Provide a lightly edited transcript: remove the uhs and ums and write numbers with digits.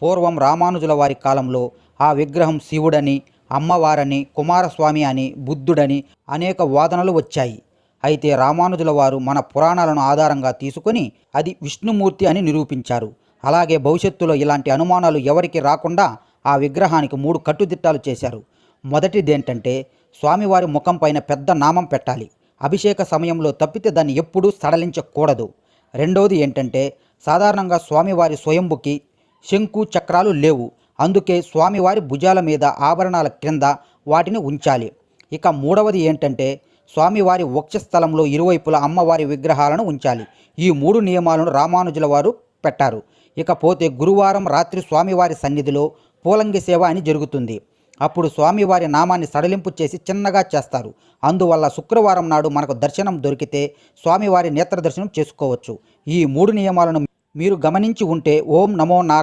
పూర్వం రామానుజుల వారి కాలంలో ఆ విగ్రహం శివుడని, అమ్మవారని, కుమారస్వామి అని, బుద్ధుడని అనేక వాదనలు వచ్చాయి. అయితే రామానుజుల వారు మన పురాణాలను ఆధారంగా తీసుకొని అది విష్ణుమూర్తి అని నిరూపించారు. అలాగే భవిష్యత్తులో ఇలాంటి అనుమానాలు ఎవరికి రాకుండా ఆ విగ్రహానికి 3 కట్టుదిట్టాలు చేశారు. మొదటిదేంటంటే స్వామివారి ముఖం పైన పెద్ద నామం పెట్టాలి. అభిషేక సమయంలో తప్పితే దాన్ని ఎప్పుడూ సడలించకూడదు. రెండవది ఏంటంటే సాధారణంగా స్వామివారి స్వయంభుకి శంకు చక్రాలు లేవు. అందుకే స్వామివారి భుజాల మీద ఆభరణాల క్రింద వాటిని ఉంచాలి. ఇక మూడవది ఏంటంటే స్వామివారి వక్షస్థలంలో ఇరువైపులా అమ్మవారి విగ్రహాలను ఉంచాలి. ఈ 3 నియమాలను రామానుజుల వారు పెట్టారు. ఇకపోతే గురువారం రాత్రి స్వామివారి సన్నిధిలో పూలంగి సేవ అని జరుగుతుంది. అప్పుడు స్వామివారి నామాన్ని సడలింపు చేసి చిన్నగా చేస్తారు. అందువల్ల శుక్రవారం నాడు మనకు దర్శనం దొరికితే స్వామివారి నేత్ర దర్శనం చేసుకోవచ్చు. ఈ 3 నియమాలను మీరు గమనించి ఉంటే ఓం నమో